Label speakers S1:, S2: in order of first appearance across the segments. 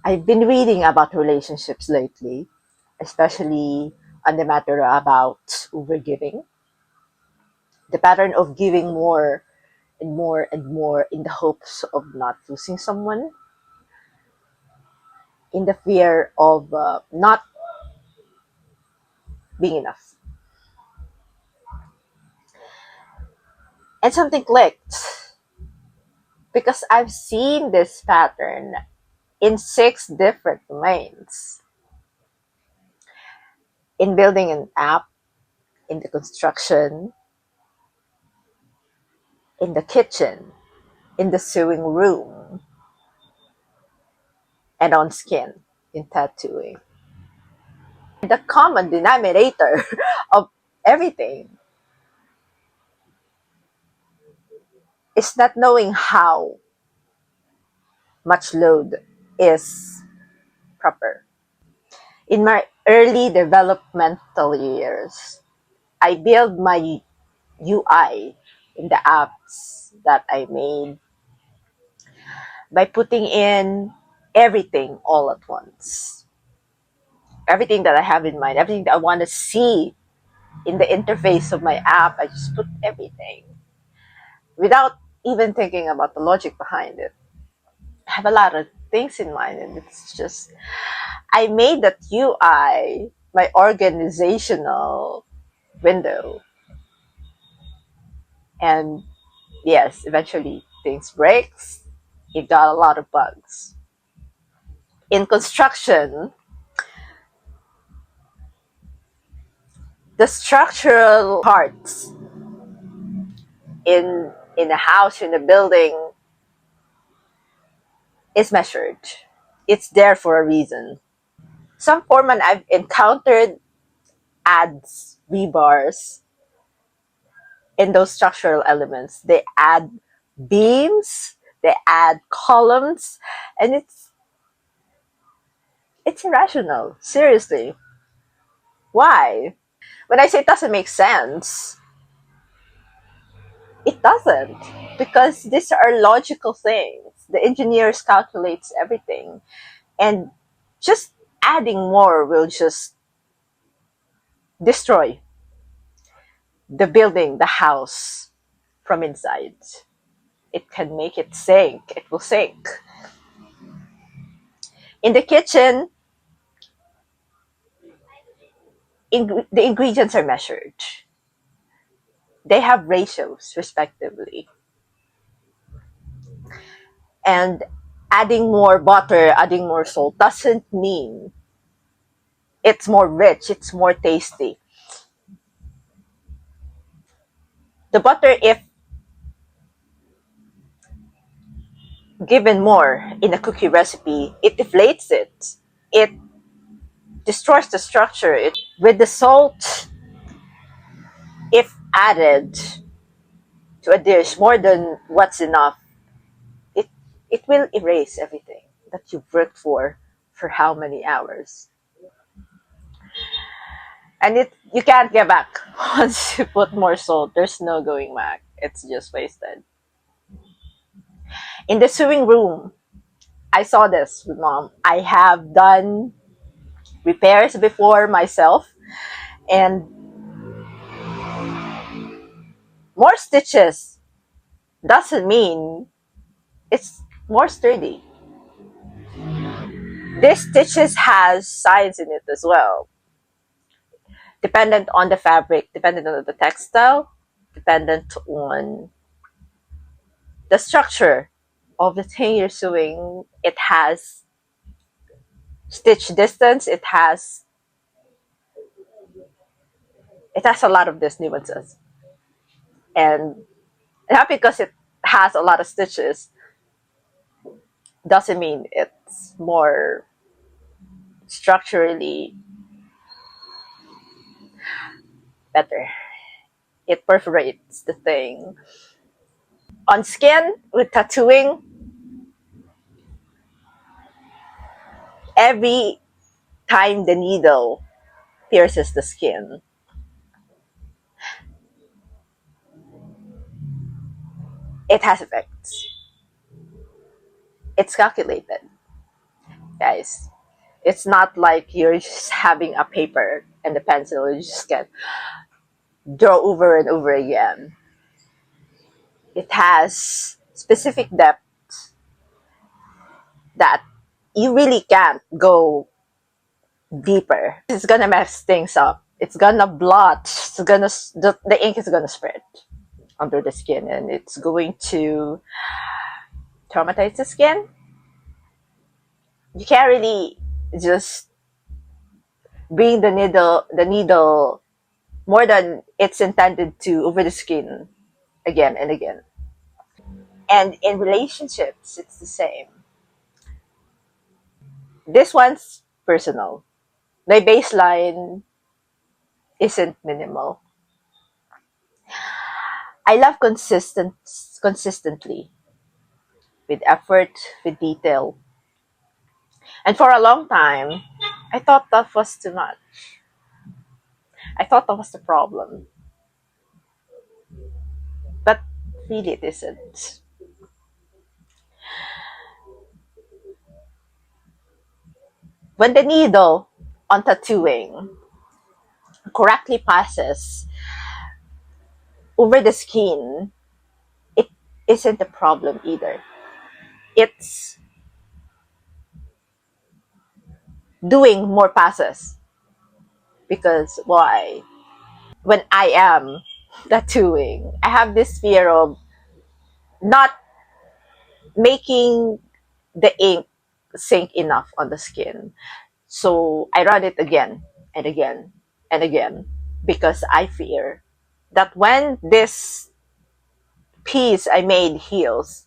S1: I've been reading about relationships lately, especially on the matter about overgiving, the pattern of giving more and more and more in the hopes of not losing someone, in the fear of not being enough. And something clicked because I've seen this pattern in 6 different domains: in building an app, in the construction, in the kitchen, in the sewing room, and on skin, in tattooing. The common denominator of everything is not knowing how much load is proper. In my early developmental years, I built my UI in the apps that I made by putting in everything all at once. Everything that I have in mind, everything that I want to see in the interface of my app, I just put everything without even thinking about the logic behind it. I have a lot of things in mind, and it's just, I made that UI my organizational window. And yes, eventually things breaks. It got a lot of bugs. In construction, the structural parts in a house, in a building, is measured. It's there for a reason. Some foreman I've encountered adds rebars in those structural elements. They add beams, they add columns, and it's irrational. Seriously. Why? When I say it doesn't make sense, it doesn't. Because these are logical things. The engineers calculates everything. And just adding more will just destroy the building, the house from inside. It can make it sink. It will sink. In the kitchen, the ingredients are measured. They have ratios, respectively. And adding more butter, adding more salt doesn't mean it's more rich, it's more tasty. The butter, if given more in a cookie recipe, it deflates it. It destroys the structure. With the salt, if added to a dish more than what's enough, it it will erase everything that you've worked for how many hours. And you can't get back. Once you put more salt, there's no going back. It's just wasted. In the sewing room, I saw this with mom. I have done repairs before myself, and more stitches doesn't mean it's more sturdy. This stitches has science in it as well, dependent on the fabric, dependent on the textile, dependent on the structure of the thing you're sewing. It has stitch distance. It has a lot of these nuances, and not because it has a lot of stitches doesn't mean it's more structurally better. It perforates the thing. On skin, with tattooing, every time the needle pierces the skin, it has effects. It's calculated. guys. It's not like you're just having a paper and a pencil. You just can draw over and over again. It has specific depth that you really can't go deeper. It's gonna mess things up. It's gonna blotch. The ink is gonna spread under the skin, and it's going to traumatize the skin. You can't really just bring the needle more than it's intended to over the skin again and again. And in relationships, it's the same. This one's personal. My baseline isn't minimal. I love consistently, with effort, with detail. And for a long time, I thought that was too much. I thought that was the problem. But really it isn't. When the needle on tattooing correctly passes over the skin, it isn't a problem either. It's doing more passes. Because why? When I am tattooing, I have this fear of not making the ink sink enough on the skin. So I run it again and again and again because I fear that when this piece I made heals,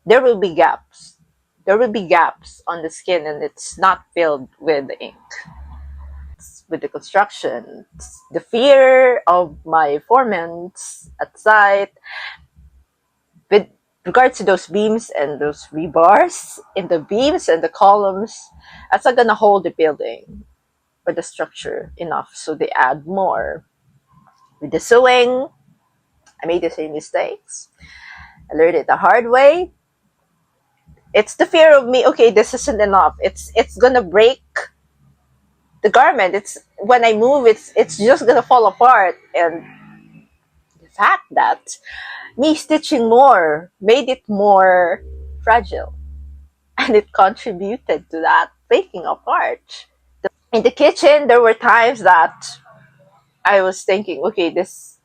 S1: there will be gaps. There will be gaps on the skin and it's not filled with ink. With the construction, the fear of my foremen at site, with regards to those beams and those rebars in the beams and the columns, that's not gonna hold the building or the structure enough, so they add more. With the sewing, I made the same mistakes. I learned it the hard way. It's the fear of me, okay, this isn't enough. It's gonna break the garment. It's when I move, it's just gonna fall apart. And the fact that me stitching more made it more fragile. And it contributed to that breaking apart. In the kitchen, there were times that I was thinking, okay, this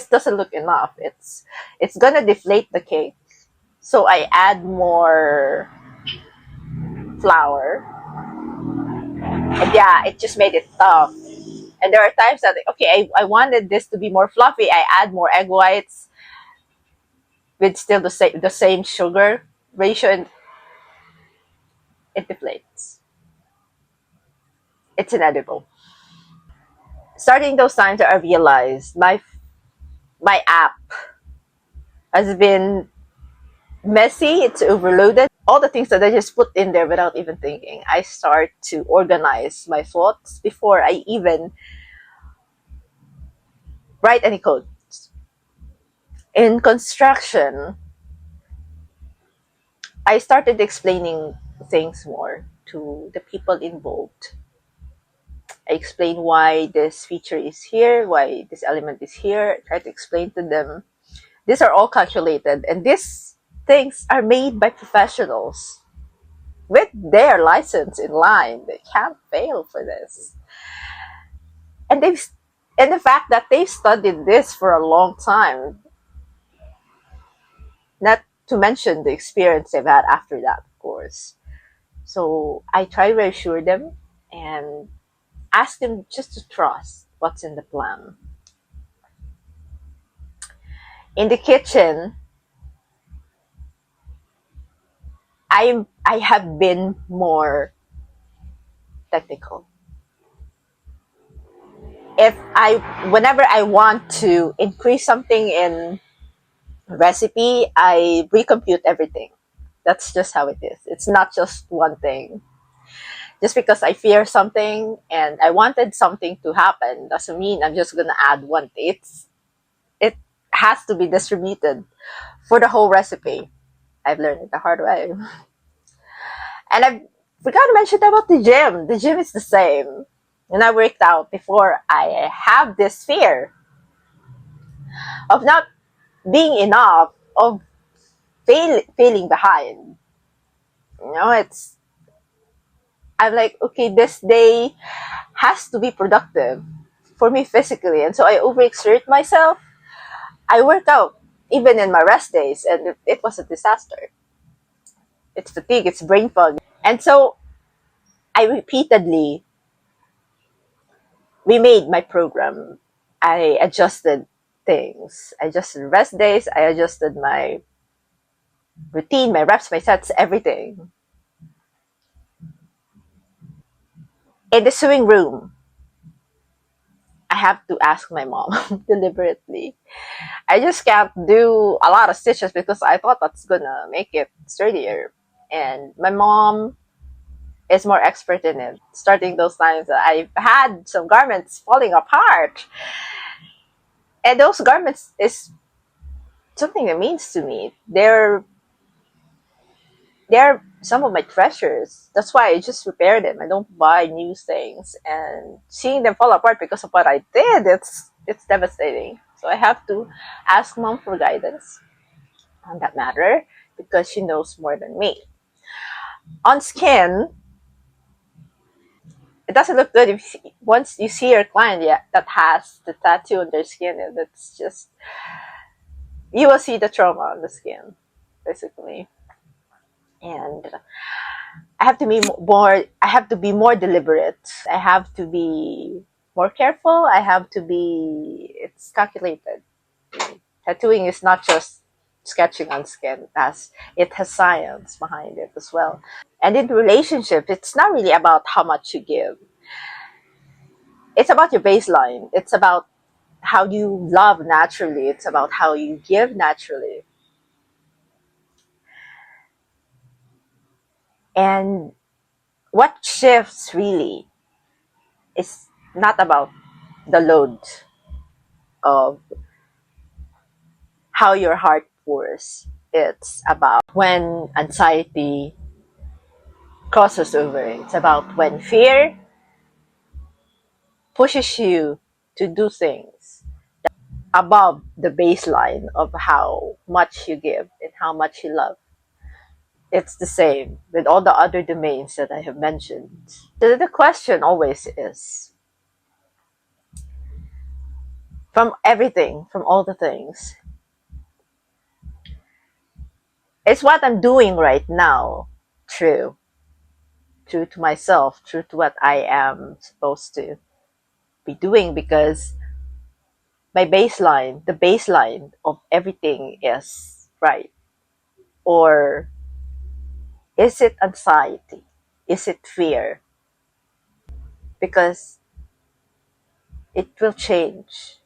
S1: doesn't look enough. It's gonna deflate the cake. So I add more flour. And yeah, it just made it tough. And there are times that, okay, I wanted this to be more fluffy. I add more egg whites with still the same sugar ratio, and it deflates. It's inedible. Starting those times, I realized my app has been messy. It's overloaded. All the things that I just put in there without even thinking. I start to organize my thoughts before I even write any code. In construction, I started explaining things more to the people involved. I explain why this feature is here, why this element is here. I try to explain to them. These are all calculated, and these things are made by professionals with their license in line. They can't fail for this. And the fact that they've studied this for a long time, not to mention the experience they've had after that, of course. So I try to reassure them and ask them just to trust what's in the plan. In the kitchen, I have been more technical. If I Whenever I want to increase something in recipe, I recompute everything. That's just how it is. It's not just one thing. Just because I fear something and I wanted something to happen doesn't mean I'm just gonna add one thing. It has to be distributed for the whole recipe. I've learned it the hard way. And I forgot to mention about the gym. The gym is the same. When I worked out before, I have this fear of not being enough, of failing behind. It's I'm like, okay, this day has to be productive for me physically, and so I overexert myself. I work out even in my rest days, and it was a disaster. It's fatigue, it's brain fog, and so I repeatedly remade my program. I adjusted things. I adjusted rest days. I adjusted my routine, my reps, my sets, everything. In the sewing room, I have to ask my mom deliberately. I just can't do a lot of stitches because I thought that's gonna make it sturdier. And my mom is more expert in it. Starting those times, I've had some garments falling apart. And those garments is something that means to me. They're some of my treasures. That's why I just repair them. I don't buy new things. And seeing them fall apart because of what I did, it's devastating. So I have to ask mom for guidance on that matter because she knows more than me. On skin, it doesn't look good if once you see your client, yeah, that has the tattoo on their skin, and it's just you will see the trauma on the skin, basically. And I have to be more. I have to be more deliberate. I have to be more careful. I have to be. It's calculated. Tattooing is not just sketching on skin. It has science behind it as well. And in relationship, it's not really about how much you give. It's about your baseline. It's about how you love naturally. It's about how you give naturally. And what shifts really is not about the load of how your heart pours. It's about when anxiety crosses over. It's about when fear pushes you to do things above the baseline of how much you give and how much you love. It's the same with all the other domains that I have mentioned. So the question always is, from everything, from all the things, is what I'm doing right now true? True to myself, true to what I am supposed to be doing, because the baseline of everything is right? Or is it anxiety? Is it fear? Because it will change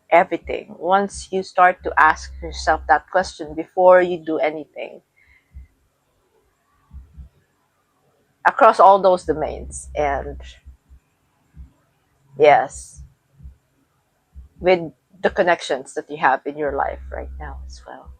S1: everything once you start to ask yourself that question before you do anything across all those domains. And yes, with the connections that you have in your life right now as well.